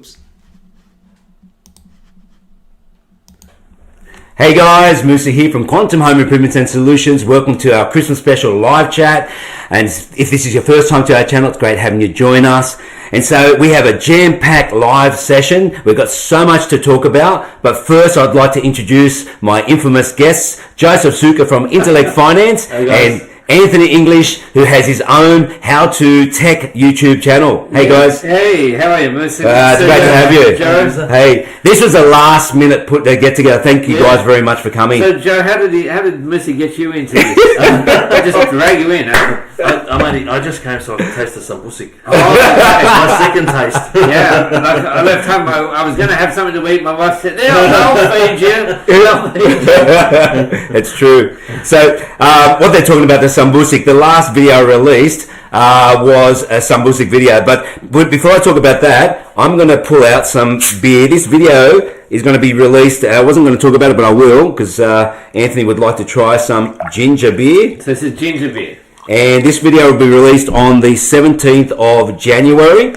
Whoops. Hey guys, Musa here from Quantum Home Improvements and Solutions. Welcome to our Christmas special live chat. And if this is your first time to our channel, it's great having you join us. And so we have a jam-packed live session. We've got so much to talk about. But first, I'd like to introduce my infamous guests, Joseph Sukkar from Intellect Finance and Anthony English, who has his own how-to tech YouTube channel. Hey guys. Hey, how are you, Musa? It's great to have you. Joe. Hey, this was a last-minute get together. Thank you guys very much for coming. So, Joe, how did Musa get you into this? I just drag you in. I just came so I could taste the sambucik. Oh, okay. My second taste. Yeah, I left home. I was going to have something to eat. My wife said, I'll feed you. It's true. So, what they're talking about, the Sambusik, the last video I released was a Sambusik video. But before I talk about that, I'm going to pull out some beer. This video is going to be released. I wasn't going to talk about it, but I will, because Anthony would like to try some ginger beer. So this is ginger beer. And this video will be released on the 17th of January.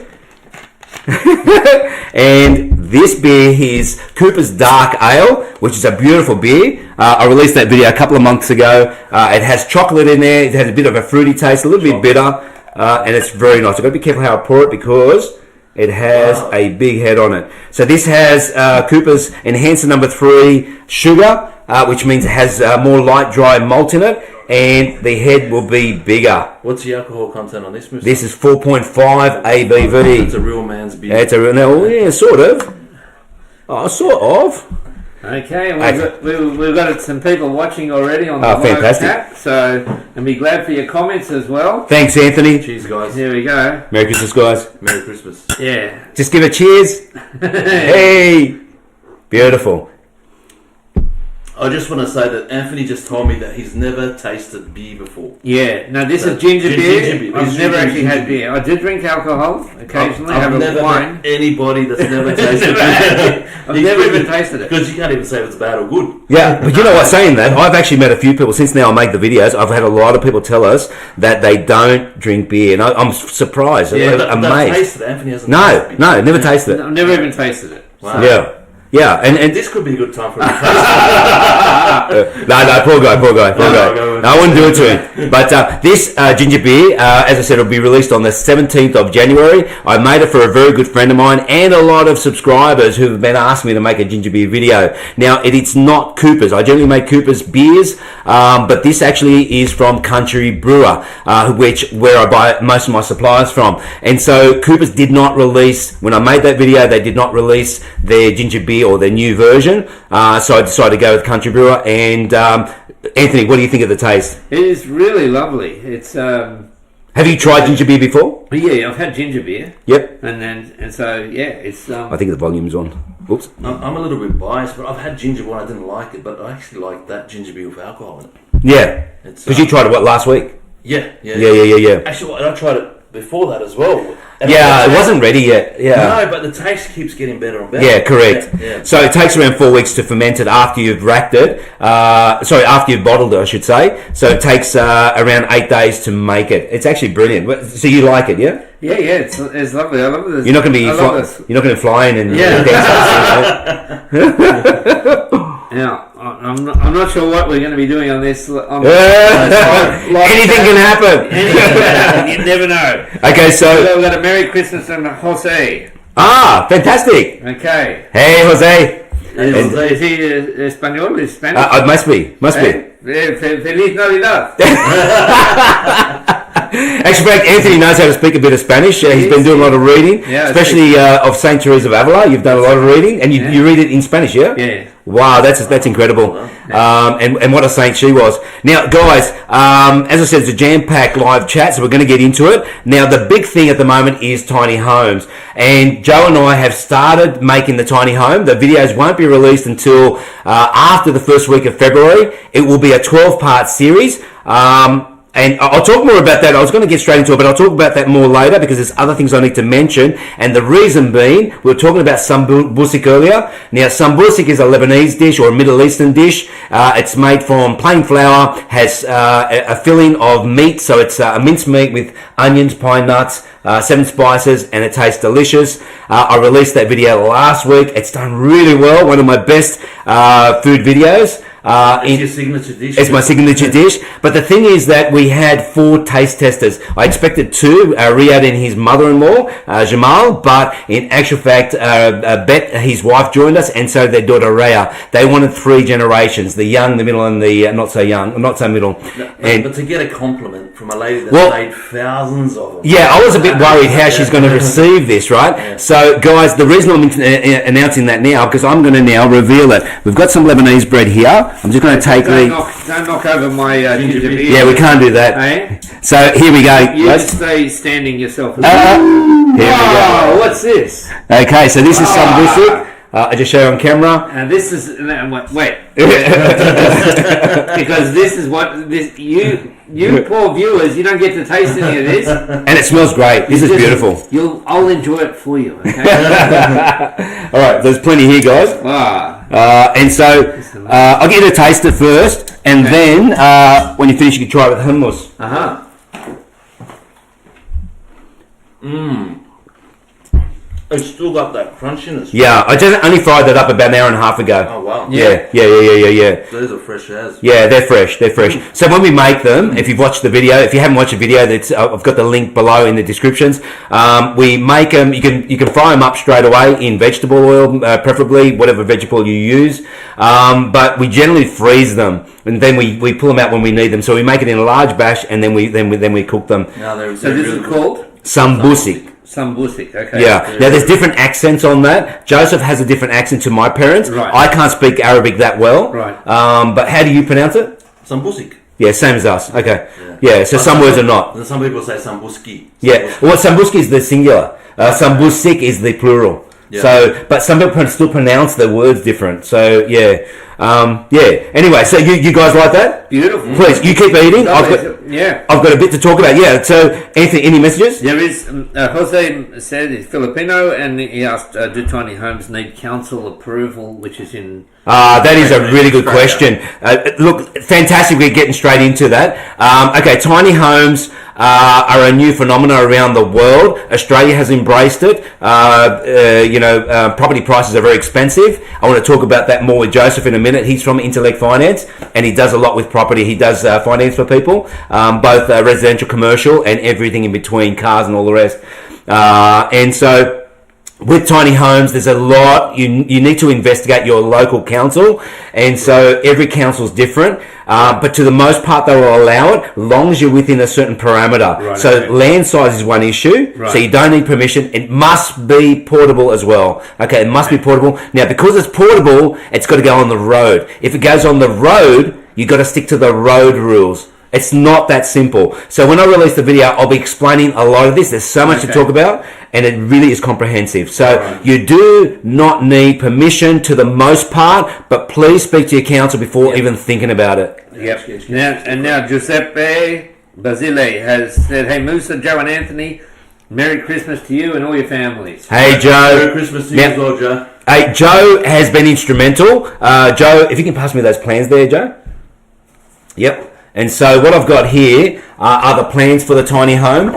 And this beer is Cooper's Dark Ale, which is a beautiful beer. I released that video a couple of months ago. It has chocolate in there. It has a bit of a fruity taste, a little bit bitter, and it's very nice. I've got to be careful how I pour it because it has a big head on it. So this has Cooper's Enhancer number 3 sugar, which means it has more light, dry malt in it, and the head will be bigger. What's the alcohol content on this, Musa? This is 4.5 ABV. It's a real man's beer. It's a real, no, yeah, sort of. Oh, sort of. Okay, we've got some people watching already on the live chat, so and be glad for your comments as well. Thanks, Anthony. Cheers, guys. Here we go. Merry Christmas, guys. Merry Christmas. Yeah. Just give a cheers. Hey, beautiful. I just want to say that Anthony just told me that he's never tasted beer before. Yeah. No, this is ginger beer. I've never actually had beer. I did drink alcohol occasionally. I've never wine. met anybody that's never tasted beer. I've never even tasted it. Because you can't even say if it's bad or good. Yeah, but you know what, saying that, I've actually met a few people, since now I make the videos, I've had a lot of people tell us that they don't drink beer, and I'm surprised, amazed. Tasted it. Anthony hasn't No, tasted no, never tasted it. I've never even tasted it. Wow. Yeah. Yeah, and this could be a good time for him to taste no, poor guy. No, I wouldn't do it to him. But this ginger beer, as I said, will be released on the 17th of January. I made it for a very good friend of mine and a lot of subscribers who have been asking me to make a ginger beer video. Now, it's not Cooper's. I generally make Cooper's beers, but this actually is from Country Brewer, where I buy most of my supplies from. And so Cooper's did not release, when I made that video, they did not release their ginger beer or their new version, so I decided to go with Country Brewer. And Anthony, what do you think of the taste? It is really lovely. It's have you tried ginger beer before? Yeah, I've had ginger beer. Yep. And so yeah, it's. I think the volume's on. Oops. I'm a little bit biased, but I've had ginger one. I didn't like it, but I actually like that ginger beer with alcohol in it. Yeah. Because you tried it last week? Yeah. Actually, I tried it before that as well. And it wasn't ready yet. Yeah. No, but the taste keeps getting better and better. Yeah, correct. Yeah. So it takes around 4 weeks to ferment it after you've racked it. After you've bottled it, I should say. So it takes around 8 days to make it. It's actually brilliant. So you like it, yeah? Yeah, it's lovely. I love this. You're not going to be flying and Now, I'm not sure what we're going to be doing on this. Anything can happen. You never know. Okay, so we've got a Merry Christmas from Jose. Ah, fantastic. Okay. Hey, Jose. Is he Espanol? Is Spanish? Must be. Feliz Navidad. Actually, Anthony knows how to speak a bit of Spanish. He's been doing a lot of reading, especially of Saint Teresa of Avila. You've done a lot of reading, and you read it in Spanish, yeah? Yeah. Wow, that's incredible. And what a saint she was. Now, guys, as I said, it's a jam-packed live chat, so we're going to get into it. Now, the big thing at the moment is tiny homes, and Joe and I have started making the tiny home. The videos won't be released until after the first week of February. It will be a 12-part series. And I'll talk more about that. I was going to get straight into it, but I'll talk about that more later because there's other things I need to mention. And the reason being, we were talking about sambusik earlier. Now, sambusik is a Lebanese dish or a Middle Eastern dish. It's made from plain flour, has a filling of meat, so it's a minced meat with onions, pine nuts, 7 spices, and it tastes delicious. I released that video last week. It's done really well. One of my best food videos. It's your signature dish. It's my signature dish. But the thing is that we had 4 taste testers. I expected 2, Riyad and his mother-in-law, Jamal, but in actual fact, Bet, his wife, joined us, and so their daughter, Rhea. They wanted 3 generations, the young, the middle, and the not so young, not so middle. But to get a compliment from a lady that's made thousands of them. Yeah, I was a bit worried how she's going to receive this, right? Yeah. So, guys, the reason I'm announcing that now, because I'm going to now reveal it. We've got some Lebanese bread here. I'm just going to take don't knock over my ginger beer. Yeah, we can't do that. Eh? So here we go. You stay standing yourself. Here we go. What's this? Okay, so this is sambusik. I just show you on camera. And this is wait, because this is what this you poor viewers, you don't get to taste any of this, and it smells great. This is beautiful. I'll enjoy it for you. Okay. All right, there's plenty here, guys. And so I'll get you to taste it first, and then when you finish, you can try it with hummus. It's still got that crunchiness. Yeah, I just only fried that up about an hour and a half ago. Oh wow! Yeah. Those are fresh as. Yeah, they're fresh. So when we make them, if you've watched the video, if you haven't watched the video, that's I've got the link below in the descriptions. We make them. You can fry them up straight away in vegetable oil, preferably whatever vegetable you use. But we generally freeze them, and then we pull them out when we need them. So we make it in a large batch, and then we cook them. So this is called sambusik. Sambusik, okay. Yeah. Now there's different accents on that. Joseph has a different accent to my parents. Right. I can't speak Arabic that well. Right. But how do you pronounce it? Sambusik. Yeah, same as us. Okay. Yeah, so some words are not. Some people say sambuski. Yeah. Well, sambuski is the singular. Sambusik is the plural. Yeah. So, but some people still pronounce the words different. So, yeah. Anyway, so you guys like that? Beautiful. Please, you keep eating. I've got a bit to talk about. Yeah. So, Anthony, any messages? There is. Jose said he's Filipino, and he asked, "Do tiny homes need council approval?" Which is in. That is a really good question. Look, fantastic. We're getting straight into that. Okay, tiny homes are a new phenomenon around the world. Australia has embraced it. Property prices are very expensive. I want to talk about that more with Joseph in a minute. He's from Intellect Finance, and he does a lot with property. He does finance for people, both residential, commercial, and everything in between, cars and all the rest. And so, with tiny homes, there's a lot. You need to investigate your local council, and so every council is different. But to the most part, they will allow it, as long as you're within a certain parameter. Right, so land size is one issue. Right. So you don't need permission. It must be portable as well. Okay, it must be portable. Now, because it's portable, it's got to go on the road. If it goes on the road, you've got to stick to the road rules. It's not that simple. So when I release the video, I'll be explaining a lot of this. There's so much to talk about, and it really is comprehensive. So you do not need permission to the most part, but please speak to your council before even thinking about it. Yep. Now Giuseppe Basile has said, "Hey Musa, Joe, and Anthony, Merry Christmas to you and all your families." Hey Joe. Merry Christmas to you as well, Joe. Hey, Joe has been instrumental. Joe, if you can pass me those plans there, Joe. Yep. And so what I've got here are the plans for the tiny home.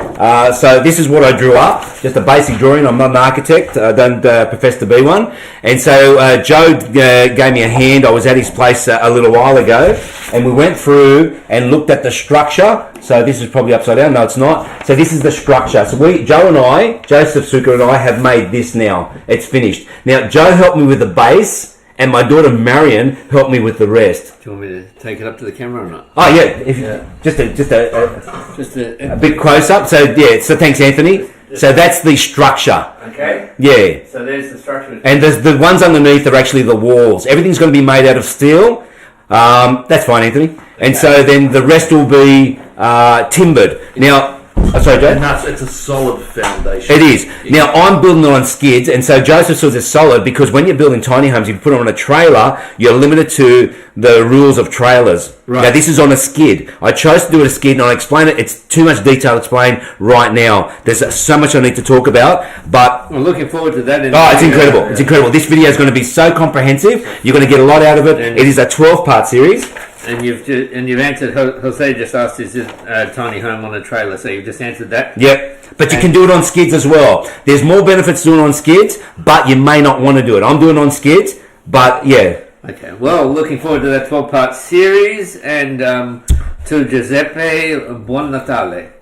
So this is what I drew up, just a basic drawing. I'm not an architect. I don't profess to be one. And so Joe gave me a hand. I was at his place a little while ago, and we went through and looked at the structure. So this is probably upside down. No, it's not. So this is the structure. So Joseph Sukkar and I have made this now. It's finished. Now, Joe helped me with the base, and my daughter Marion helped me with the rest. Do you want me to take it up to the camera or not? Oh yeah, just a bit close up. So so thanks, Anthony. So that's the structure. Okay. Yeah. So there's the structure. And there's the ones underneath are actually the walls. Everything's going to be made out of steel. That's fine, Anthony. Okay. And so then the rest will be timbered. Now, Sorry, Joe? And it's a solid foundation. It is. Now, I'm building it on skids, and so Joseph says it's solid because when you're building tiny homes, if you put it on a trailer, you're limited to the rules of trailers. Right. Now, this is on a skid. I chose to do it a skid, and I'll explain it. It's too much detail to explain right now. There's so much I need to talk about, but... I'm looking forward to that. it's incredible. It's incredible. This video is going to be so comprehensive. You're going to get a lot out of it. It is a 12-part series. And you've answered. Jose just asked, "Is it a tiny home on a trailer?" So you've just answered that. Yep. But you can do it on skids as well. There's more benefits doing it on skids, but you may not want to do it. I'm doing it on skids, but yeah. Okay. Well, looking forward to that 12-part series, and to Giuseppe, buon Natale.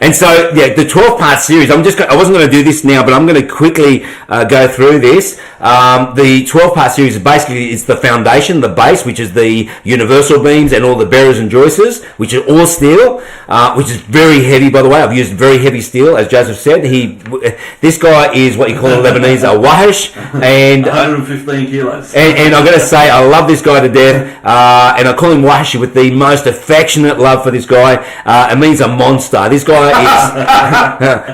And so, yeah, the 12-part series, I wasn't going to do this now, but I'm going to quickly go through this. The 12-part series is basically, it's the foundation, the base, which is the universal beams and all the bearers and joisters, which are all steel, which is very heavy, by the way. I've used very heavy steel, as Joseph said. This guy is what you call in Lebanese a wahish, and 115 kilos. And I've got to say, I love this guy to death, and I call him Wahashi with the most affectionate love for this guy. It means a monster. This guy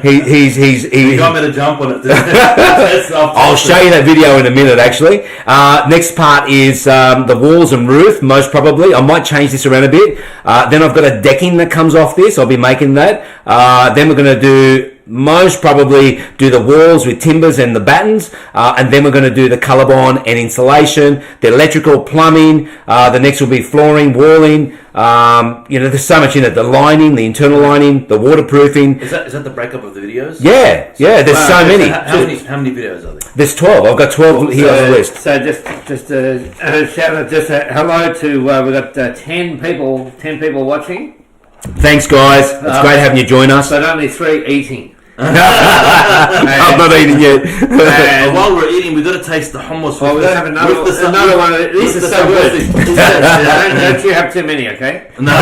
is... You got me to jump on it. I'll show you that video in a minute, actually. Next part is the walls and roof, most probably. I might change this around a bit. Then I've got a decking that comes off this. I'll be making that. Then we're going to do... most probably do the walls with timbers and the battens, and then we're going to do the colorbond and insulation, the electrical, plumbing. The next will be flooring, walling. There's so much in it. The lining, the internal lining, the waterproofing. Is that the breakup of the videos? Yeah. There's so many. How many videos are there? There's 12. I've got 12 here on the list. So just a shout out, just a hello to we've got 10 people watching. Thanks, guys. It's great having you join us. But only 3 eating. I'm not eating yet. And while we're eating, we've got to taste the hummus. Well, we're going to have another one. This is so good. Don't you have too many, okay? No.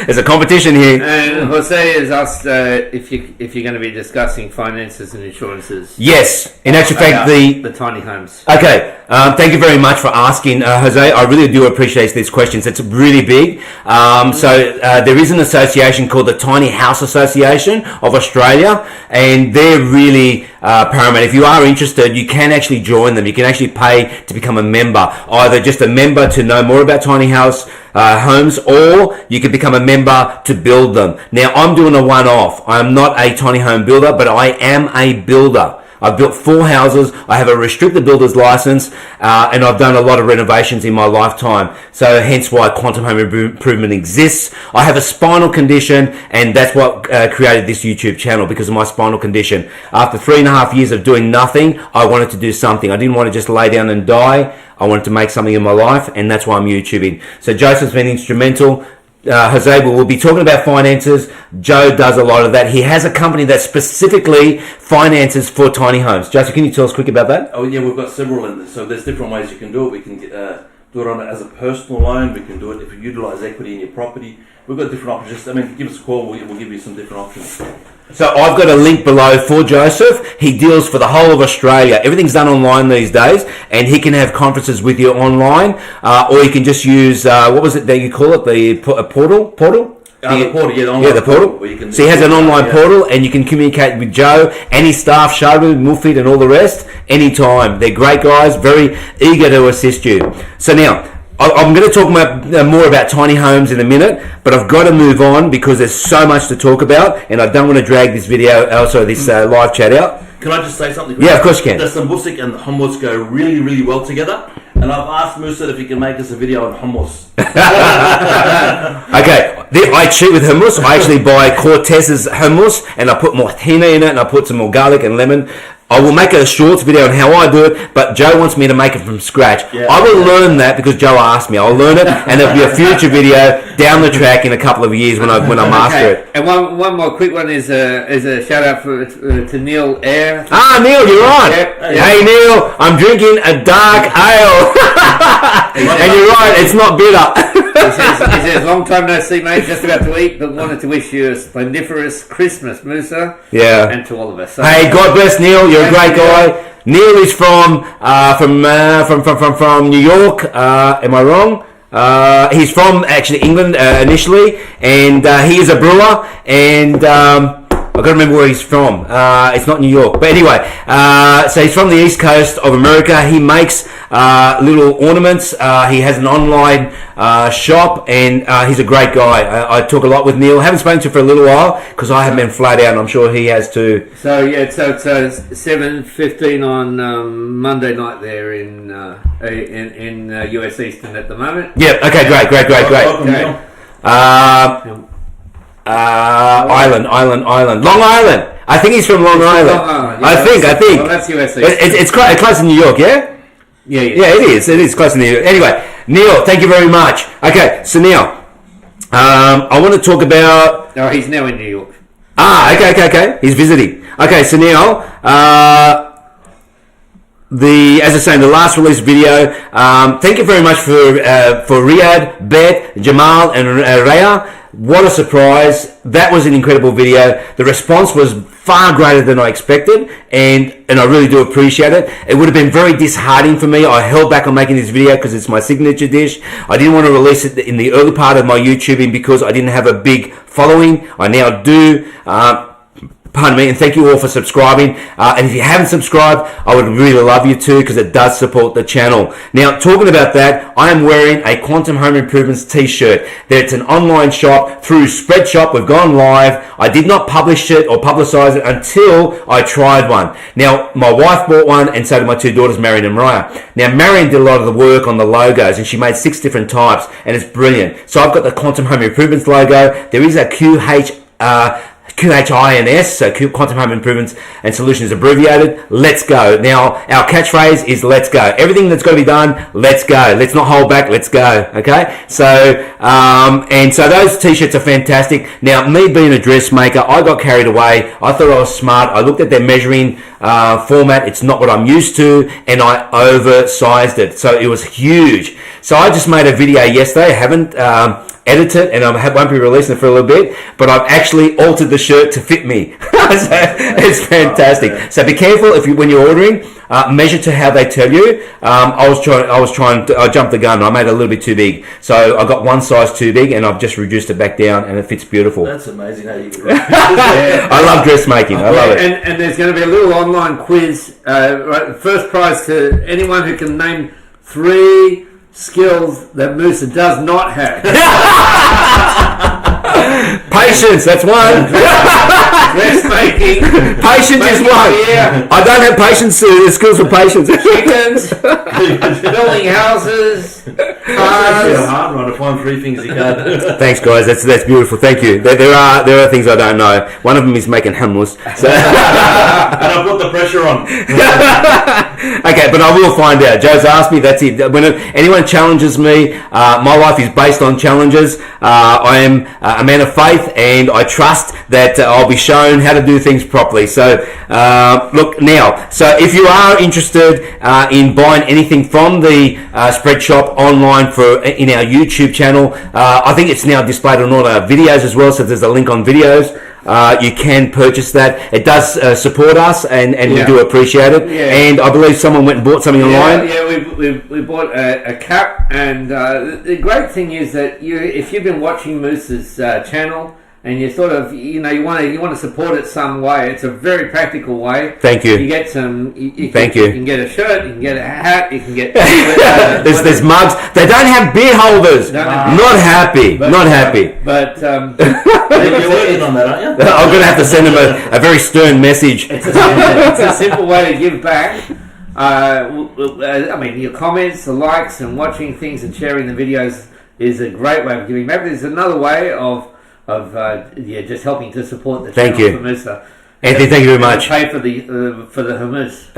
There's a competition here. And Jose has asked if you're going to be discussing finances and insurances. Yes. In actual fact, the tiny homes. Okay. Thank you very much for asking, Jose. I really do appreciate these questions. It's really big. There is an association called the Tiny House Association of Australia, and they're really paramount. If you are interested, you can actually join them. You can actually pay to become a member, either just a member to know more about tiny house homes, or you can become a member to build them. Now, I'm doing a one-off. I'm not a tiny home builder, but I am a builder. I've built 4 houses. I have a restricted builder's license, and I've done a lot of renovations in my lifetime. So hence why Quantum Home Improvement exists. I have a spinal condition, and that's what created this YouTube channel, because of my spinal condition. After 3.5 years of doing nothing, I wanted to do something. I didn't want to just lay down and die. I wanted to make something in my life, and that's why I'm YouTubing. So Joseph's been instrumental. Jose will be talking about finances. Joe does a lot of that. He has a company that specifically finances for tiny homes. Joseph, can you tell us quick about that? Oh yeah, we've got several in this. So there's different ways you can do it. We can do it on as a personal loan. We can do it if you utilise equity in your property. We've got different options. Give us a call. We'll give you some different options. So I've got a link below for Joseph. He deals for the whole of Australia. Everything's done online these days, and he can have conferences with you online, or you can just use, what was it that you call it, the portal? The portal, yeah, the online the portal. So he has an online portal, and you can communicate with Joe and his staff, Sharu, Mufid, and all the rest, anytime. They're great guys, very eager to assist you. So now, I'm going to talk more about tiny homes in a minute, but I've got to move on because there's so much to talk about, and I don't want to drag this live chat out. Can I just say something? Yeah, of course you can. The sambusik and the hummus go really, really well together, and I've asked Musa if he can make us a video on hummus. Okay, I cheat with hummus. I actually buy Cortez's hummus, and I put more tahina in it, and I put some more garlic and lemon. I will make a shorts video on how I do it, but Joe wants me to make it from scratch. Yeah, I will learn that because Joe asked me. I'll learn it, and there'll be a future video down the track in a couple of years when I master it. And one more quick one is a shout out to Neil Air. Neil, you're on. Hey Neil, I'm drinking a dark ale, and you're right, it's not bitter. He says, long time no see, mate. Just about to eat, but wanted to wish you a splendiferous Christmas, Musa. Yeah. And to all of us. So, hey, God bless Neil. You're a great guy. Neil is from New York. Am I wrong? He's from actually England initially, and he is a brewer, and I've got to remember where he's from. It's not New York, but anyway, so he's from the East Coast of America. He makes little ornaments. He has an online shop, and he's a great guy. I talk a lot with Neil. Haven't spoken to him for a little while because I have been flat out, and I'm sure he has too. So yeah, so it's 7:15 on Monday night there in US Eastern at the moment. Yeah. Okay. Great. Welcome, Okay. Neil. Island, Long Island. I think he's from Long Island. Long Island. I think. Well, that's US Eastern. It's close to New York, yeah. Yeah, It is close to New York. Anyway, Neil, thank you very much. Okay, so Neil, I want to talk about. Oh, he's now in New York. Okay. He's visiting. Okay, so Neil, as I say in the last release video, thank you very much for Riyadh, Beth, Jamal, and Raya. What a surprise. That was an incredible video. The response was far greater than I expected, and I really do appreciate it. It would have been very disheartening for me. I held back on making this video because it's my signature dish. I didn't want to release it in the early part of my YouTubing because I didn't have a big following. I now do. Pardon me, and thank you all for subscribing. And if you haven't subscribed, I would really love you to because it does support the channel. Now, talking about that, I am wearing a Quantum Home Improvements t-shirt. It's an online shop through Spreadshop. We've gone live. I did not publish it or publicize it until I tried one. Now, my wife bought one, and so did my two daughters, Marion and Mariah. Now, Marion did a lot of the work on the logos, and she made 6 different types, and it's brilliant. So I've got the Quantum Home Improvements logo. There is a QHINS, so Quantum Home Improvements and Solutions abbreviated. Let's go. Now, our catchphrase is let's go. Everything that's got to be done, let's go. Let's not hold back, let's go. Okay? So, and so those t-shirts are fantastic. Now, me being a dressmaker, I got carried away. I thought I was smart. I looked at their measuring format. It's not what I'm used to, and I oversized it. So it was huge. So I just made a video yesterday. I haven't edit it, and I won't be releasing it for a little bit, but I've actually altered the shirt to fit me. So it's fantastic. So be careful when you're ordering. Measure to how they tell you. I jumped the gun. I made it a little bit too big, so I got one size too big, and I've just reduced it back down, and it fits beautiful. That's amazing how you. I love dressmaking. I love it. And there's going to be a little online quiz. First prize to anyone who can name 3 skills that Musa does not have. Patience, that's one. Dressmaking. Patience is one. I don't have patience. The skills for patience. Chickens. Building houses. Cars. It's hard one to find 3 things you can't do. Thanks, guys. That's beautiful. Thank you. There are things I don't know. One of them is making hummus. So. And I put the pressure on. Okay, but I will find out. Joe's asked me. That's it. When anyone challenges me, my life is based on challenges. I am a man of faith, and I trust that I'll be shown how to do things properly. So, look now. So, if you are interested in buying anything from the Spreadshop online in our YouTube channel, I think it's now displayed on all our videos as well. So, there's a link on videos. You can purchase that. It does support us, and we do appreciate it. Yeah. And I believe someone went and bought something online. Yeah, we bought a cap, and the great thing is that if you've been watching Moose's channel, and you sort of, you want to support it some way. It's a very practical way. Thank you. You get some. You Thank you. You can get a shirt. You can get a hat. You can get. there's mugs. They don't have beer holders. Not happy. But you're working on that, aren't you? I'm going to have to send them a very stern message. It's a simple way to give back. I mean, your comments, the likes, and watching things and sharing the videos is a great way of giving back. There's another way of just helping to support the channel. Thank you. For Musa. Anthony, thank you very much. Pay for the hummus.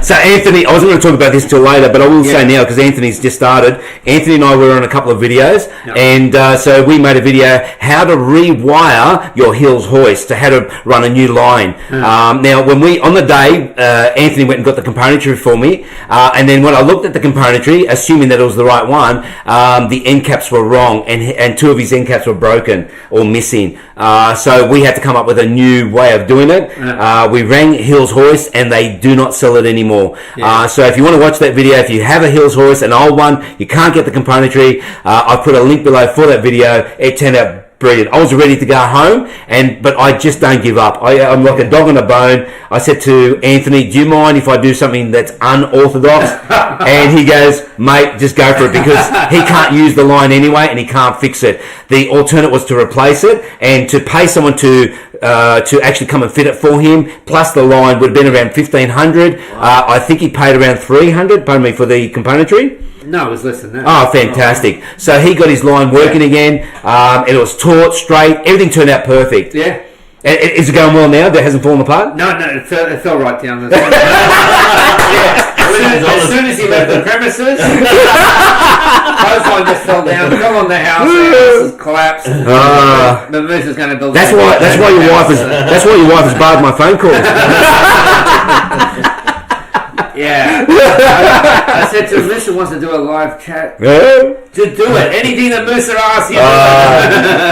So Anthony, I wasn't going to talk about this till later, but I will say now because Anthony's just started. Anthony and I were on a couple of videos, and so we made a video how to rewire your Hills hoist, to how to run a new line. Now, when on the day, Anthony went and got the componentry for me, and then when I looked at the componentry, assuming that it was the right one, the end caps were wrong, and 2 of his end caps were broken or missing. So we had to come up with a new way of doing it. We rang Hills Hoist, and they do not sell it anymore. So if you want to watch that video, if you have a Hills Hoist, an old one, you can't get the componentry, I've put a link below for that video. It turned out brilliant. I was ready to go home, but I just don't give up. I'm like a dog on a bone. I said to Anthony, do you mind if I do something that's unorthodox? And he goes, mate, just go for it, because he can't use the line anyway, and he can't fix it. The alternate was to replace it, and to pay someone to actually come and fit it for him, plus the line would have been around $1,500. I think he paid around $300, pardon me, for the componentry. No, it was less than that. Oh, fantastic. So he got his line working again. It was taut, straight. Everything turned out perfect. Yeah. Is it going well now? That hasn't fallen apart? No, it fell right down. As soon as he left the premises, clothesline just fell down, fell on the house, the house has collapsed. The moose is going to build. That's why your wife has barred my phone calls. Yeah. I said to Moosa wants to do a live chat. To do it. Anything that Moosa asks you.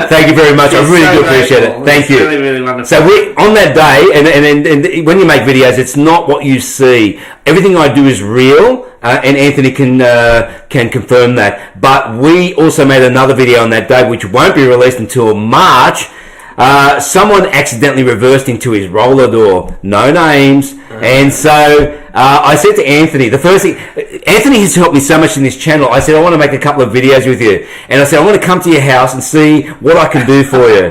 Thank you very much. I really do appreciate it. Thank you. Really, really wonderful. So on that day, and when you make videos, it's not what you see. Everything I do is real, and Anthony can confirm that. But we also made another video on that day, which won't be released until March. Someone accidentally reversed into his roller door. No names. And so I said to Anthony, the first thing, Anthony has helped me so much in this channel. I said, I want to make a couple of videos with you. And I said, I want to come to your house and see what I can do for you.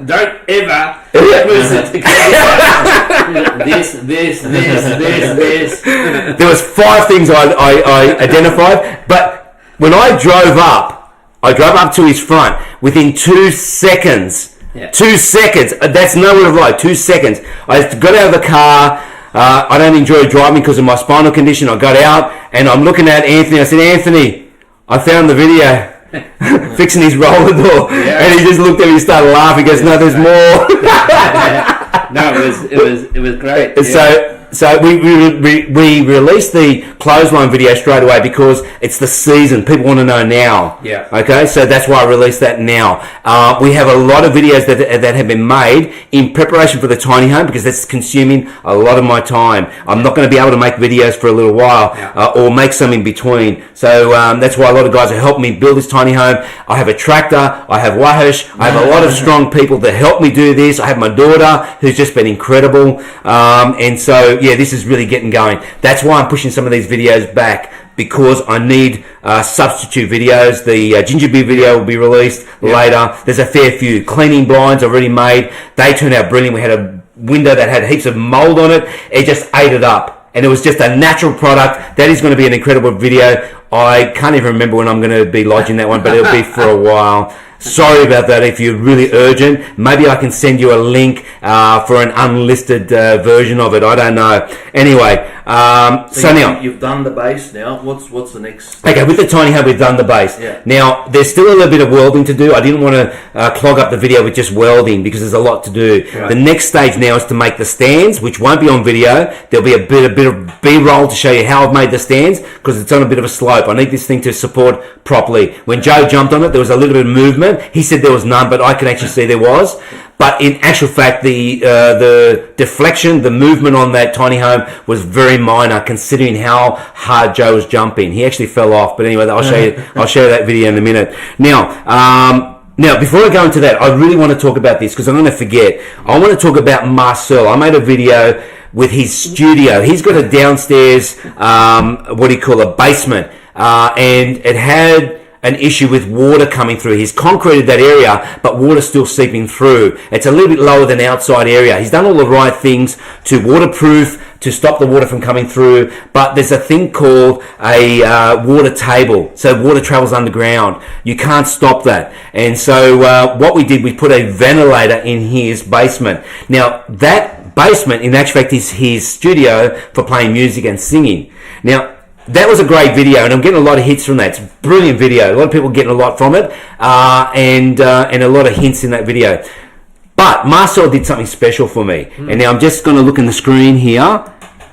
Don't ever this. There was 5 things I identified, but when I drove up to his front within 2 seconds. Yeah. 2 seconds. That's no word of lie. 2 seconds. I got out of the car. I don't enjoy driving because of my spinal condition. I got out and I'm looking at Anthony. I said, Anthony, I found the video fixing his roller door. Yeah. And he just looked at me and started laughing. He goes, no, there's more. No, it was great. Yeah. So we released the clothesline video straight away because it's the season. People want to know now. Yeah. Okay, so that's why I released that now. We have a lot of videos that have been made in preparation for the tiny home because that's consuming a lot of my time. I'm not going to be able to make videos for a little while or make some in between. So that's why a lot of guys are helping me build this tiny home. I have a tractor. I have Wahish. I have a lot of strong people that help me do this. I have my daughter who's just been incredible. And so yeah, this is really getting going. That's why I'm pushing some of these videos back because I need substitute videos. The ginger beer video will be released later. There's a fair few. Cleaning blinds already made. They turned out brilliant. We had a window that had heaps of mold on it. It just ate it up. And it was just a natural product. That is going to be an incredible video. I can't even remember when I'm going to be lodging that one, but it'll be for a while. Sorry about that. If you're really urgent, maybe I can send you a link for an unlisted version of it. I don't know. Anyway, so now you've done the base. Now, what's the next? Okay, with the tiny hub, we've done the base. Yeah. Now, there's still a little bit of welding to do. I didn't want to clog up the video with just welding because there's a lot to do. Right. The next stage now is to make the stands, which won't be on video. There'll be a bit of B-roll to show you how I've made the stands because it's on a bit of a slope. I need this thing to support properly. When Joe jumped on it, there was a little bit of movement. He said there was none, but I could actually see there was. But in actual fact, the deflection, the movement on that tiny home was very minor, considering how hard Joe was jumping. He actually fell off. But anyway, I'll show you that video in a minute. Now, before I go into that, I really want to talk about this because I'm going to forget. I want to talk about Marcel. I made a video with his studio. He's got a downstairs, what do you call a basement, and it had an issue with water coming through. He's concreted that area, but water's still seeping through. It's a little bit lower than the outside area. He's done all the right things to waterproof, to stop the water from coming through, but there's a thing called a water table. So water travels underground. You can't stop that. And so what we did, we put a ventilator in his basement. Now, that basement, in actual fact, is his studio for playing music and singing. Now, that was a great video, and I'm getting a lot of hits from that. It's a brilliant video. A lot of people getting a lot from it, and a lot of hints in that video. But Marcel did something special for me. And now I'm just going to look in the screen here,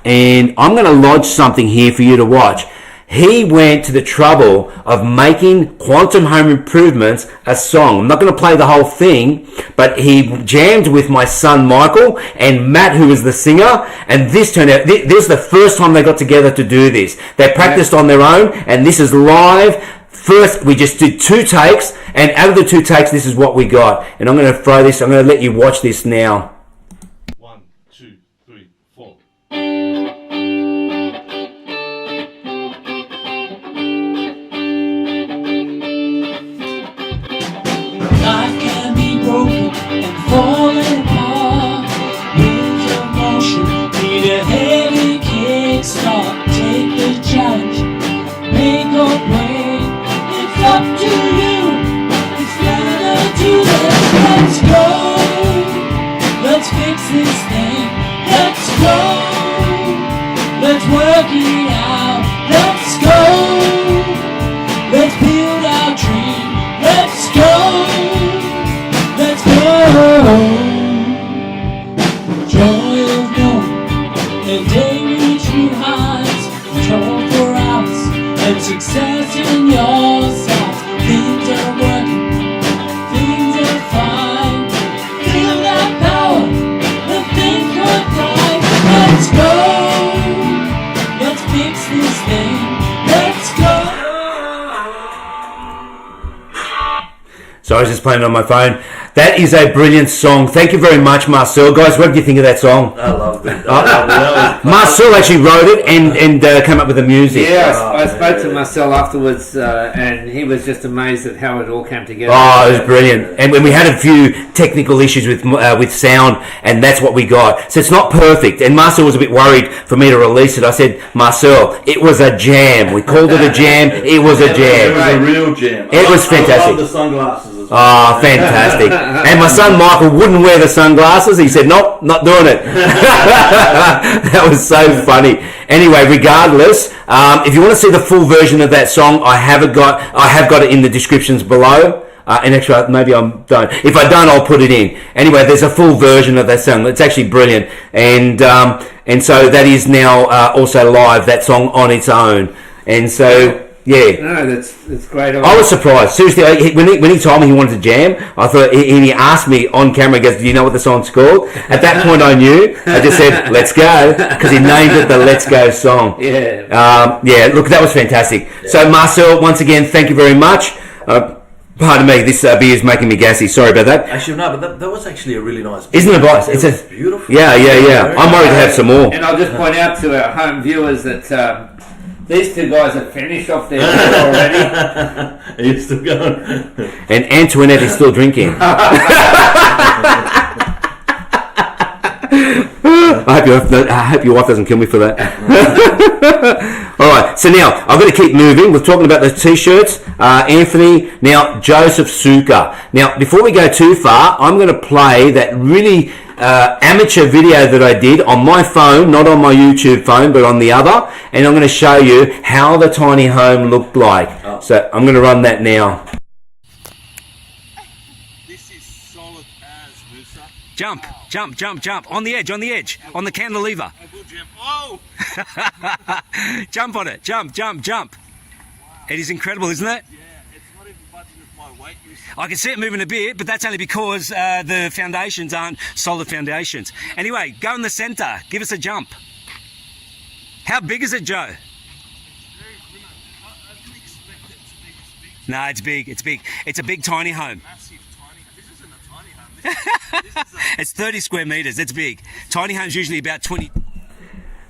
and I'm going to lodge something here for you to watch. he went to the trouble of making Quantum Home Improvements a song. I'm not going to play the whole thing, but he jammed with my son Michael and Matt, who was the singer, and this turned out, this is the first time they got together to do this. They practiced on their own, and this is live. First, we just did 2 takes, and out of the 2 takes, this is what we got. And I'm going to throw this, I'm going to let you watch this now. 1, 2, 3, 4. Life can be broken and falling apart. Winds of motion need a heavy kickstart. Take the challenge, make or break. It's up to you. It's better to let's go. Let's fix this thing. Let's go. Let's work it out. Let's go. Let's build our dream. Let's go. Let's go. Joy of knowing and day reach new heights. Control for hours and success in your sights. Things are working, things are fine. Feel that power, the things work right. Let's go. Let's fix this thing. Let's go. So I was just playing it on my phone. That is a brilliant song. Thank you very much, Marcel. Guys, what do you think of that song? I loved it. That was Marcel actually wrote it and came up with the music. Yeah, I spoke to Marcel afterwards, and he was just amazed at how it all came together. Oh, it was brilliant. And when we had a few technical issues with sound, and that's what we got. So it's not perfect. And Marcel was a bit worried for me to release it. I said, Marcel, it was a jam. We called it a jam. It was a It jam. was a real jam. It was fantastic. I love the sunglasses as well. Oh, fantastic. And my son Michael wouldn't wear the sunglasses. He said, nope, not doing it. That was so funny. Anyway, regardless, if you want to see the full version of that song, I have got it in the descriptions below. And actually, maybe I don't. If I don't, I'll put it in. Anyway, there's a full version of that song. It's actually brilliant. And so that is now also live, that song on its own. And so, yeah. No, that's great. I was surprised. Seriously, when he told me he wanted to jam, I thought, he asked me on camera, he goes, do you know what the song's called? At that point I knew. I just said, let's go, because he named it the Let's Go song. Yeah. Yeah, look, that was fantastic. Yeah. So Marcel, once again, thank you very much. Pardon me, this beer is making me gassy. Sorry about that. Actually, no, but that was actually a really nice beer. Isn't it nice? It's beautiful. Yeah. I'm worried to have some more. And I'll just point out to our home viewers that these 2 guys have finished off their beer already. Are you still going? And Antoinette is still drinking. I hope your wife doesn't kill me for that. Alright, so now I've got to keep moving. We're talking about the t-shirts. Anthony, now Joseph Sukkar. Now, before we go too far, I'm going to play that really amateur video that I did on my phone, not on my YouTube phone, but on the other. And I'm going to show you how the tiny home looked like. Oh. So I'm going to run that now. This is solid as Musa. Jump, jump, jump, jump. On the edge, on the cantilever. I will jump. Oh! Jump on it. Jump, jump, jump. Wow. It is incredible, isn't it? Yeah, it's not even budging with my weight. I can see it moving a bit, but that's only because the foundations aren't solid foundations. Anyway, go in the centre. Give us a jump. How big is it, Joe? I didn't expect it to be this big. No, it's big. It's big. It's a big tiny home. Massive tiny. This isn't a tiny home. This is It's 30 square metres. It's big. Tiny home's usually about 20.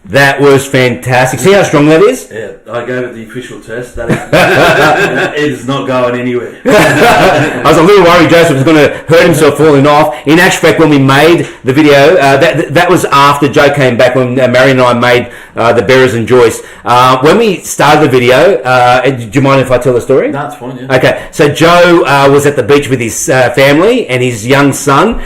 That was fantastic. See how strong that is? Yeah, I gave it the official test. That is, it is not going anywhere. I was a little worried Joseph was going to hurt himself falling off. In actual fact, when we made the video, that was after Joe came back, when Marion and I made the Bearers and Joyce. When we started the video, do you mind if I tell the story? No, it's fine, yeah. Okay, so Joe was at the beach with his family, and his young son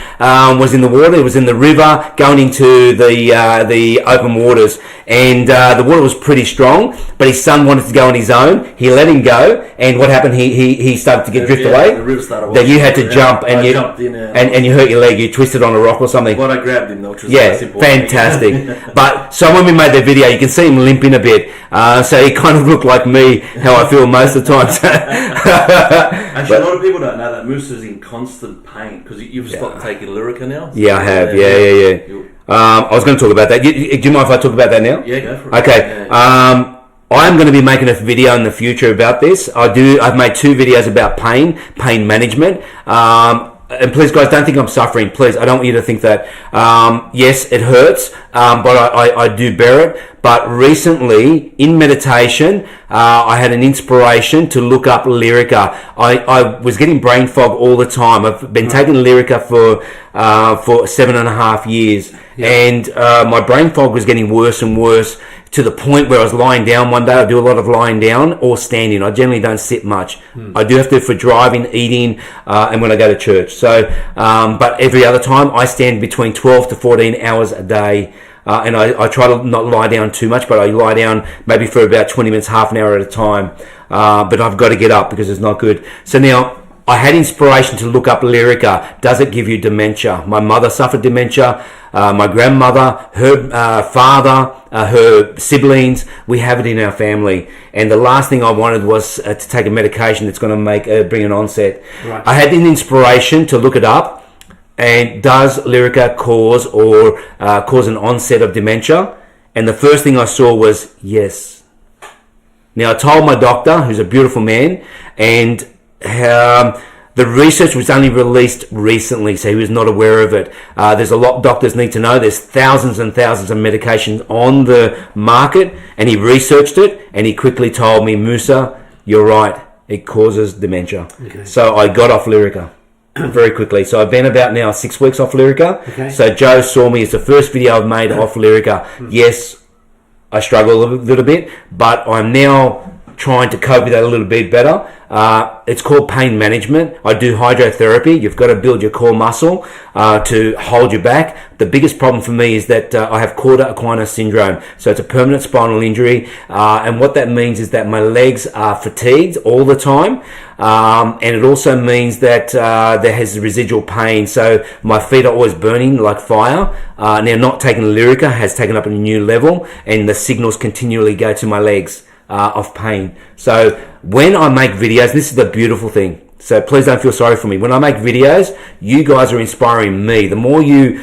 was in the water. He was in the river going into the open waters. waters, and the water was pretty strong, but his son wanted to go on his own. He let him go, and what happened? He started to get drift away. The river started That you had to jump, and you jumped in, and you hurt your leg. You twisted on a rock or something. But I grabbed him though, which was Yeah, simple. fantastic. But so when we made the video, you can see him limping a bit. So he kind of looked like me, how I feel most of the time. Actually, a lot of people don't know that Moose is in constant pain because you've stopped taking Lyrica now. Yeah, I have. Yeah. I was going to talk about that. Do you mind if I talk about that now? Yeah, go for it. Okay. Yeah. I'm going to be making a video in the future about this. I've made 2 videos about pain management. And please, guys, don't think I'm suffering. Please, I don't want you to think that. Yes, it hurts, but I do bear it. But recently, in meditation, I had an inspiration to look up Lyrica. I was getting brain fog all the time. I've been taking Lyrica for 7.5 years, and my brain fog was getting worse and worse, to the point where I was lying down one day. I do a lot of lying down or standing. I generally don't sit much. I do have to for driving, eating, and when I go to church. So, but every other time I stand between 12 to 14 hours a day. And I try to not lie down too much, but I lie down maybe for about 20 minutes, half an hour at a time. But I've got to get up because it's not good. So now, I had inspiration to look up Lyrica. Does it give you dementia? My mother suffered dementia. My grandmother, her father, her siblings, we have it in our family. And the last thing I wanted was to take a medication that's going to bring an onset. Right. I had an inspiration to look it up. And does Lyrica cause an onset of dementia? And the first thing I saw was yes. Now, I told my doctor, who's a beautiful man, and the research was only released recently, so he was not aware of it. There's a lot doctors need to know. There's thousands and thousands of medications on the market, and he researched it, and he quickly told me, Musa, you're right, it causes dementia. Okay. So I got off Lyrica very quickly. So I've been about now 6 weeks off Lyrica. Okay. So Joe saw me. It's the first video I've made off Lyrica. Yes, I struggle a little bit, but I'm now trying to cope with that a little bit better. It's called pain management. I do hydrotherapy. You've got to build your core muscle to hold you back. The biggest problem for me is that I have cauda equina syndrome. So it's a permanent spinal injury. And what that means is that my legs are fatigued all the time. And it also means that there has residual pain. So my feet are always burning like fire. Now, not taking Lyrica has taken up a new level, and the signals continually go to my legs of pain. So when I make videos, this is the beautiful thing. So please don't feel sorry for me. When I make videos, you guys are inspiring me. The more you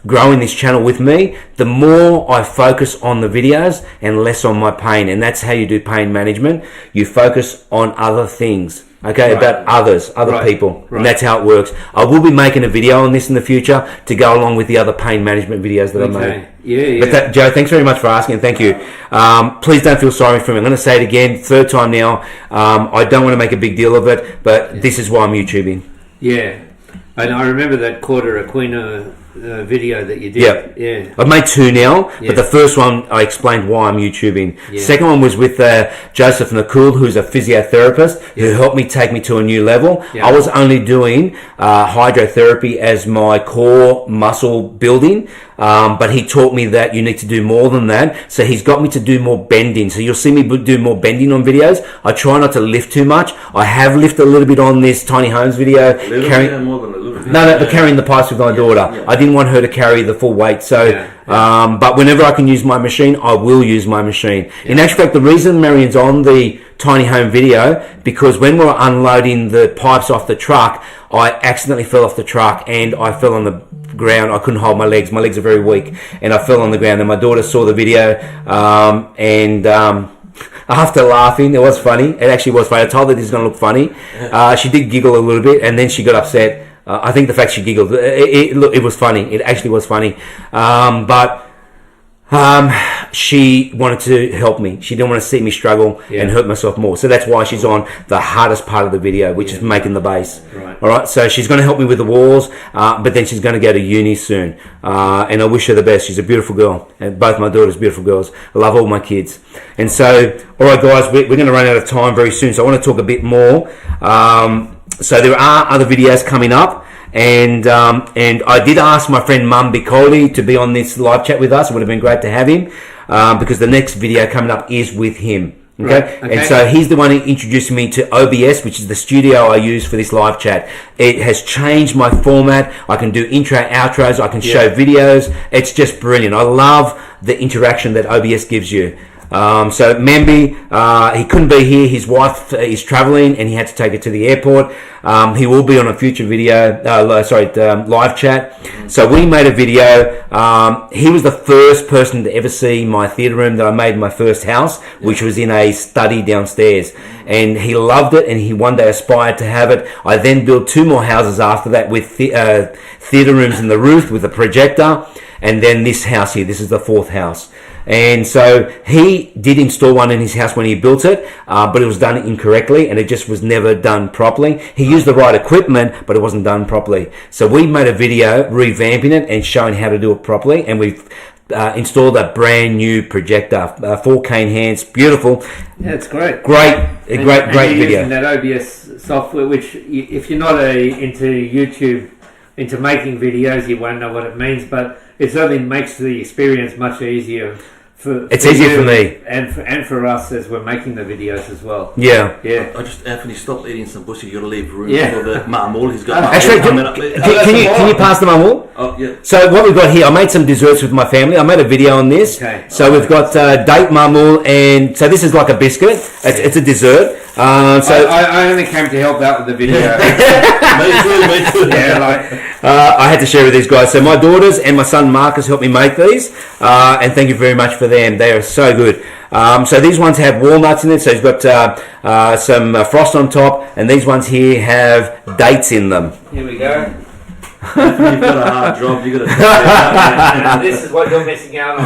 grow in this channel with me, the more I focus on the videos and less on my pain. And that's how you do pain management. You focus on other things. Okay, right. About other people. Right. And that's how it works. I will be making a video on this in the future to go along with the other pain management videos that I made. Yeah. But Joe, thanks very much for asking. Thank you. Please don't feel sorry for me. I'm going to say it again, 3rd time now. I don't want to make a big deal of it, but this is why I'm YouTubing. Yeah. And I remember that cauda equina video that you did. Yeah. I've made 2 now, but the first one I explained why I'm YouTubing. Yeah. Second one was with Joseph Sukkar, who's a physiotherapist, who helped me take me to a new level. Yeah. I was only doing hydrotherapy as my core muscle building, but he taught me that you need to do more than that. So he's got me to do more bending. So you'll see me do more bending on videos. I try not to lift too much. I have lifted a little bit on this tiny homes video. More than a little bit. No, but carrying the pipes with my daughter. Yeah. I didn't want her to carry the full weight. So, but whenever I can use my machine, I will use my machine. In actual fact, the reason Marion's on the tiny home video, because when we were unloading the pipes off the truck, I accidentally fell off the truck and I fell on the ground. I couldn't hold my legs. My legs are very weak, and I fell on the ground. And my daughter saw the video, after laughing, it was funny. It actually was funny. I told her this is going to look funny. She did giggle a little bit, and then she got upset. I think the fact she giggled, it was funny. It actually was funny. But she wanted to help me. She didn't want to see me struggle and hurt myself more. So that's why she's on the hardest part of the video, which is making the base. Right. All right. So she's going to help me with the walls, but then she's going to go to uni soon. And I wish her the best. She's a beautiful girl. And both my daughters are beautiful girls. I love all my kids. And so, all right, guys, we're going to run out of time very soon. So I want to talk a bit more. So there are other videos coming up, and I did ask my friend Mum Bicoli to be on this live chat with us. It would have been great to have him, because the next video coming up is with him. Okay? Right, okay. And so he's the one who introduced me to OBS, which is the studio I use for this live chat. It has changed my format. I can do intro, outros. I can show videos. It's just brilliant. I love the interaction that OBS gives you. So Memby, he couldn't be here. His wife is traveling and he had to take it to the airport. He will be on a future video, live chat. So we made a video. He was the first person to ever see my theatre room that I made in my first house, which was in a study downstairs. And he loved it, and he one day aspired to have it. I then built 2 more houses after that with theatre rooms in the roof with a projector. And then this house here, this is the 4th house. And so he did install one in his house when he built it, but it was done incorrectly and it just was never done properly. He used the right equipment, but it wasn't done properly. So we made a video revamping it and showing how to do it properly, and we've installed a brand new projector, 4K enhanced, beautiful. Yeah, it's great. Great You're video. using that OBS software, which if you're not into YouTube, into making videos, you won't know what it means, but it certainly makes the experience much easier. It's easier for me and for us as we're making the videos as well. Yeah. Anthony, stop eating some bush. You got to leave room Yeah. for the marmol. He's got Actually, coming up. can you pass them on all? Oh, yeah. So what we've got here, I made some desserts with my family. I made a video on this. Okay. So we've got date marmul, and so this is like a biscuit. It's a dessert. I only came to help out with the video. Me too. Yeah, I had to share with these guys. So my daughters and my son Marcus helped me make these, and thank you very much for them. They are so good. So these ones have walnuts in it. So you've got some frost on top, and these ones here have dates in them. here we go. You've got a hard job. You got to. This is what you're missing out on.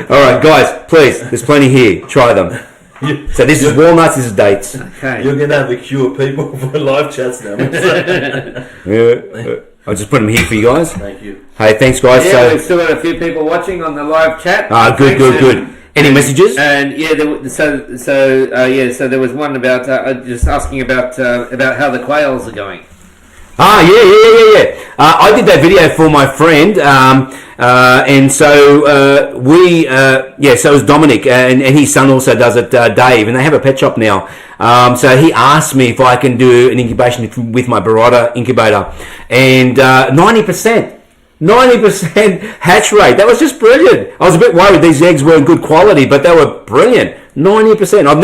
All right, guys, please. There's plenty here. Try them. So this is walnuts. This is dates. Okay. You're gonna have a queue of people for live chats now. I'll just put them here for you guys. Thank you. Hey, thanks, guys. Yeah, we've still got a few people watching on the live chat. Good. Any messages? And yeah, so there was one about just asking about how the quails are going. Yeah. I did that video for my friend, and so so it was Dominic, and his son also does it, Dave, and they have a pet shop now. So he asked me if I can do an incubation with my Barotta incubator, and 90% hatch rate. That was just brilliant. I was a bit worried these eggs weren't good quality, but they were brilliant. 90%. I've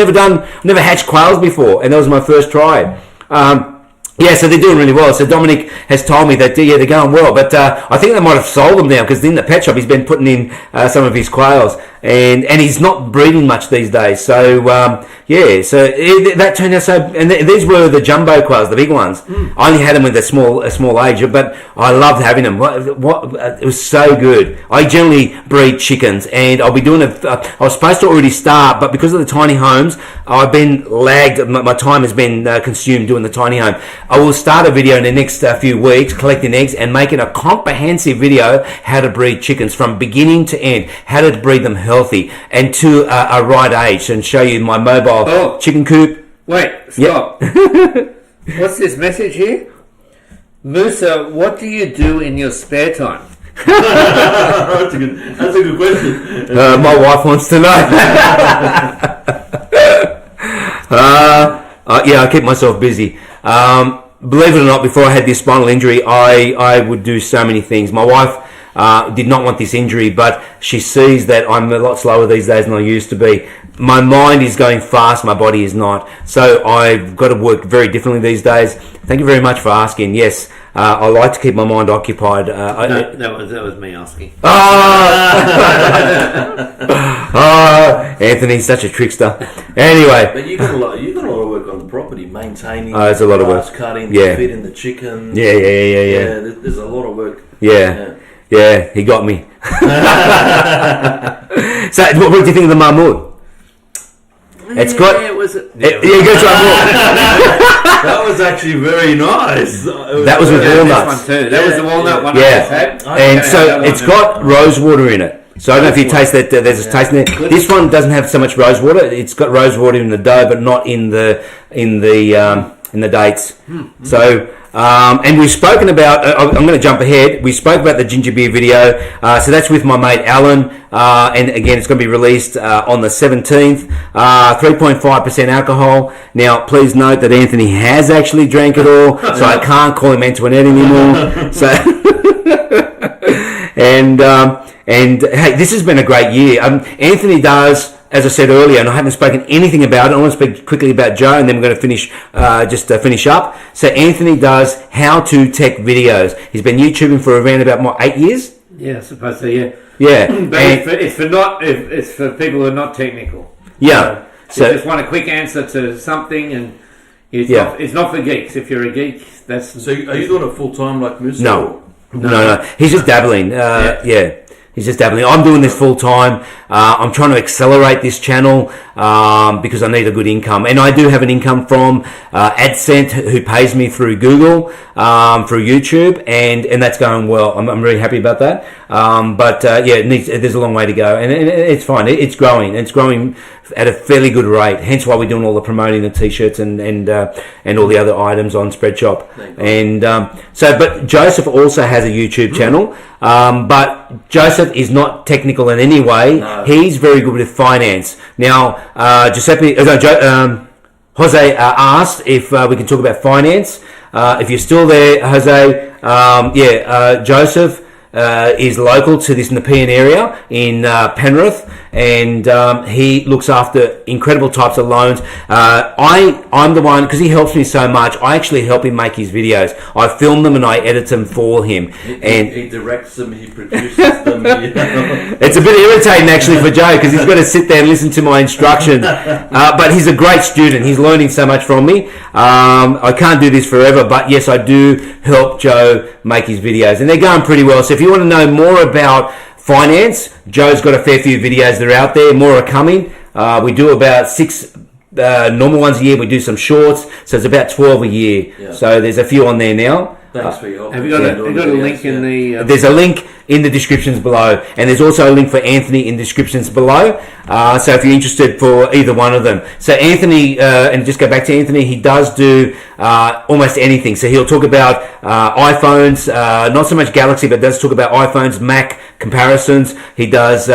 never hatched quails before, and that was my first try. So they're doing really well. So Dominic has told me that they're going well, but I think they might have sold them now, because in the pet shop he's been putting in some of his quails, and he's not breeding much these days. So that turned out so. And these were the jumbo quails, the big ones. I only had them with a small age, but I loved having them. It was so good. I generally breed chickens, and I'll be doing it. I was supposed to already start, but because of the tiny homes, I've been lagged. My time has been consumed doing the tiny home. I will start a video in the next few weeks collecting eggs and making a comprehensive video how to breed chickens from beginning to end, how to breed them healthy and to a right age, and show you my mobile chicken coop. Wait, stop. What's this message here? Musa, what do you do in your spare time? That's a good question. My wife wants to know. I keep myself busy. Believe it or not, before I had this spinal injury, I would do so many things. My wife did not want this injury, but she sees that I'm a lot slower these days than I used to be. My mind is going fast, my body is not. So I've got to work very differently these days. Thank you very much for asking. Yes, I like to keep my mind occupied. That was me asking. Anthony's such a trickster. Anyway. But you got a lot of work on the property, maintaining. There's a lot of work. Cutting, feeding the chicken. Yeah. There's a lot of work. Yeah, he got me. So, what do you think of the marmot? It's got. It was. You go try more. That was actually very nice. That was with walnuts. This one too. That was the walnut one. Yeah, and so it's got rose water in it. So I don't know if you taste that. There's a taste in there. This one doesn't have so much rose water. It's got rose water in the dough, but not in the and the dates. So, and we've spoken about, I'm going to jump ahead, we spoke about the ginger beer video, so that's with my mate Alan, and again it's going to be released on the 17th, 3.5% alcohol. Now please note that Anthony has actually drank it all, so I can't call him Antoinette anymore. So, and hey, this has been a great year. Anthony does, as I said earlier, and I haven't spoken anything about it. I want to speak quickly about Joe, and then we're going to finish, finish up. So Anthony does how-to tech videos. He's been YouTubing for around about 8 years. Yeah, I suppose so. Yeah. Yeah, But it's for people who are not technical. yeah. So So just want a quick answer to something, and it's not for geeks. If you're a geek, that's So are you doing it full time like Musa? no. He's just dabbling. Yeah. He's just dabbling. I'm doing this full time. I'm trying to accelerate this channel because I need a good income, and I do have an income from AdSense, who pays me through Google, through YouTube, and that's going well. I'm really happy about that. But there's a long way to go, and it's fine. It's growing. It's growing at a fairly good rate. Hence why we're doing all the promoting the t-shirts and all the other items on Spreadshop. And but Joseph also has a YouTube channel. But Joseph is not technical in any way. No. He's very good with finance. Now, Jose asked if we can talk about finance. If you're still there, Jose, Joseph is local to this Nepean area in Penrith, and he looks after incredible types of loans. I'm the one, because he helps me so much, I actually help him make his videos. I film them and I edit them for him. He directs them, he produces them. It's a bit irritating actually for Joe, because he's got to sit there and listen to my instructions. But he's a great student. He's learning so much from me. I can't do this forever, but yes, I do help Joe make his videos, and they're going pretty well. So if you want to know more about finance, Joe's got a fair few videos that are out there. More are coming. We do about 6 normal ones a year. We do some shorts, so it's about 12 a year. Yeah. So there's a few on there now. Thanks for your help. Have you got a link in the? There's a link in the descriptions below, and there's also a link for Anthony in the descriptions below. So if you're interested for either one of them. So Anthony, and just go back to Anthony, he does do almost anything. So he'll talk about iPhones, not so much Galaxy, but does talk about iPhones, Mac comparisons. He does,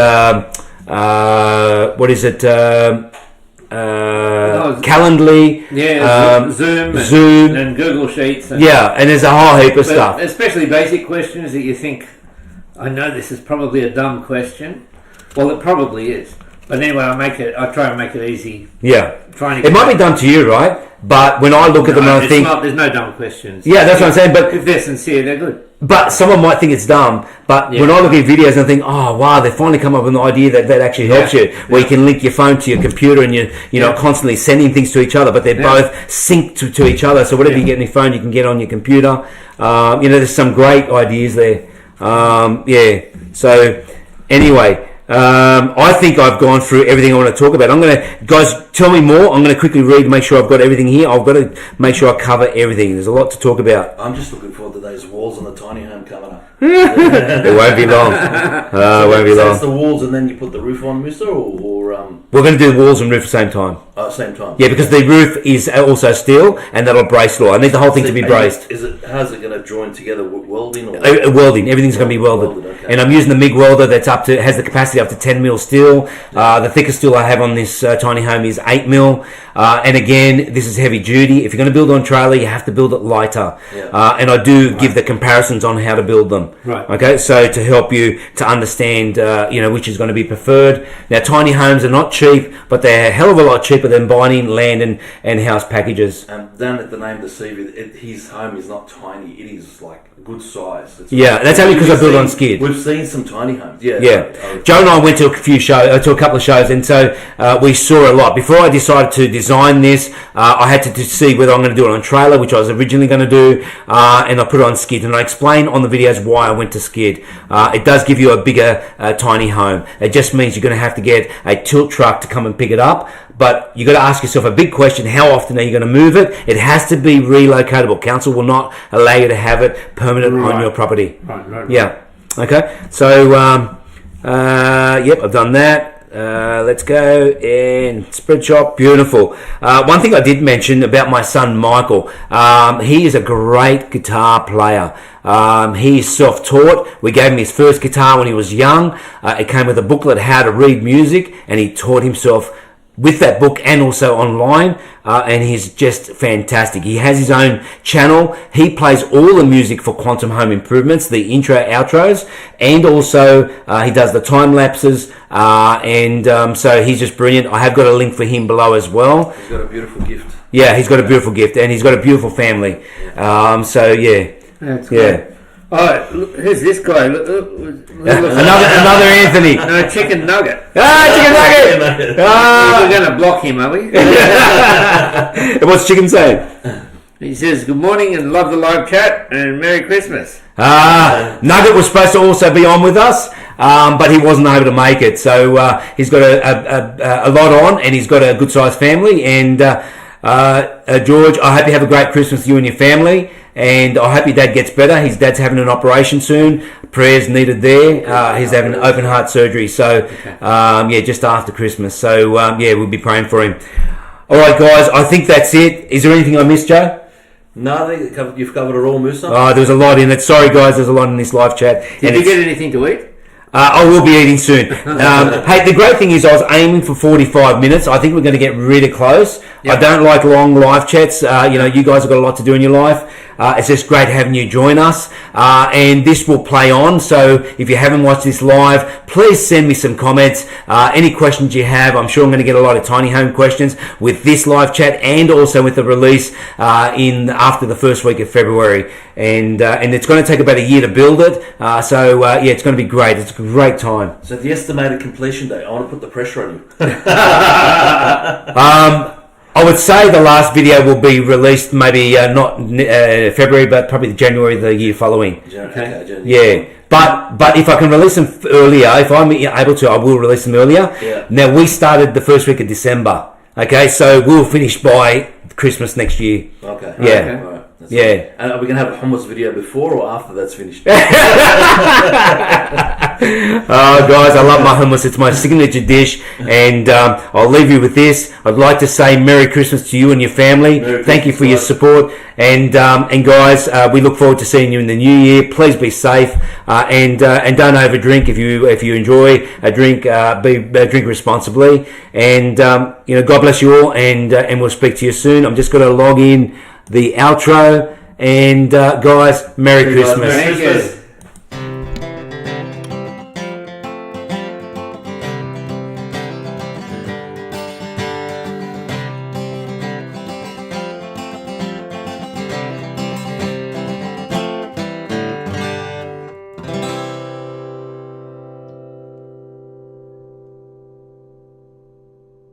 Calendly, Zoom, and Google Sheets. And and there's a whole heap of stuff. Especially basic questions that you think, I know this is probably a dumb question. Well, it probably is. But anyway, I try and make it easy. Yeah. It It might be dumb to you, right? But when I look at them and I think... there's no dumb questions. Yeah, that's what I'm saying. But if they're sincere, they're good. But someone might think it's dumb. But when I look at videos and I think, oh, wow, they finally come up with an idea that actually helps you. Where you can link your phone to your computer and you're not constantly sending things to each other, but they're both synced to each other. So whatever you get on your phone, you can get on your computer. There's some great ideas there. So anyway... I think I've gone through everything I want to talk about. Guys, tell me more. I'm going to quickly read, make sure I've got everything here. I've got to make sure I cover everything. There's a lot to talk about. I'm just looking forward to those walls on the tiny home coming up. It won't be long. Won't be long. It's the walls and then you put the roof on, Musa, or We're going to do the walls and roof at the same time. same time. Yeah, because the roof is also steel, and that'll brace it all. I need the whole thing to be braced. How's it going to join together with welding? Or? Welding. Everything's going to be welded. Okay. And I'm using the MIG welder that's has the capacity up to 10 mil steel. The thickest steel I have on this tiny home is 8 mil. And again, this is heavy duty. If you're going to build on trailer, you have to build it lighter. Yeah. And I do give the comparisons on how to build them. Right. Okay, so to help you to understand, which is going to be preferred. Now, tiny homes are not cheap, but they're a hell of a lot cheaper than buying land and house packages. And down at the name of the CV, his home is not tiny. It is like a good size. That's only because I built on skid. We've seen some tiny homes. Yeah. Joe and I went to a couple of shows, and so we saw a lot. Before I decided to design this, I had to see whether I'm going to do it on trailer, which I was originally going to do, and I put it on skid. And I explain on the videos why I went to skid. It does give you a bigger tiny home. It just means you're going to have to get a tilt truck to come and pick it up. But you got to ask yourself a big question: how often are you going to move it? It has to be relocatable. Council will not allow you to have it permanent on your property. Right. Yeah. Okay. So, I've done that. Let's go and spread shot. Beautiful. One thing I did mention about my son Michael. He is a great guitar player. He is self-taught. We gave him his first guitar when he was young. It came with a booklet how to read music, and he taught himself with that book and also online, and he's just fantastic. He has his own channel. He plays all the music for Quantum Home Improvements, the intro, outros, and also he does the time lapses, and so he's just brilliant. I have got a link for him below as well. He's got a beautiful gift. Yeah, he's got a beautiful gift, and he's got a beautiful family. So yeah, That's yeah. great. Oh, look, who's this guy? Look, Another Anthony. No, Chicken Nugget. Chicken nugget. We're going to block him, are we? What's Chicken saying? He says, good morning and love the live chat and Merry Christmas. Nugget was supposed to also be on with us, but he wasn't able to make it. So he's got a lot on, and he's got a good sized family. And George, I hope you have a great Christmas, you and your family. And I hope your dad gets better. His dad's having an operation soon. Prayers needed there. He's having open heart surgery. So, yeah, just after Christmas. So, yeah, we'll be praying for him. All right, guys, I think that's it. Is there anything I missed, Joe? No, I think you've covered it all, Musa. Oh, there's a lot in it. Sorry, guys, there's a lot in this live chat. Did you get anything to eat? I will be eating soon. Hey, the great thing is I was aiming for 45 minutes. I think we're going to get really close. Yep. I don't like long live chats. You know, you guys have got a lot to do in your life. It's just great having you join us. And this will play on. So if you haven't watched this live, please send me some comments. Any questions you have, I'm sure I'm going to get a lot of tiny home questions with this live chat and also with the release in after the first week of February. And it's going to take about a year to build it. So yeah, it's going to be great. It's a great time. So the estimated completion date, I want to put the pressure on you. I would say the last video will be released maybe not February, but probably January the year following. Okay. Yeah, but if I can release them earlier, if I'm able to, I will release them earlier. Yeah. Now we started the first week of December. Okay, so we'll finish by Christmas next year. Okay. Yeah. Okay. All right. That's Yeah. Right. And are we going to have a hummus video before or after that's finished? Oh, guys, I love my hummus. It's my signature dish, and I'll leave you with this. I'd like to say Merry Christmas to you and your family. Thank you for your support, and guys, we look forward to seeing you in the new year. Please be safe, and don't overdrink. If you enjoy a drink, drink responsibly, and you know, God bless you all, and we'll speak to you soon. I'm just going to log in the outro, and guys, Merry Christmas. Merry Christmas.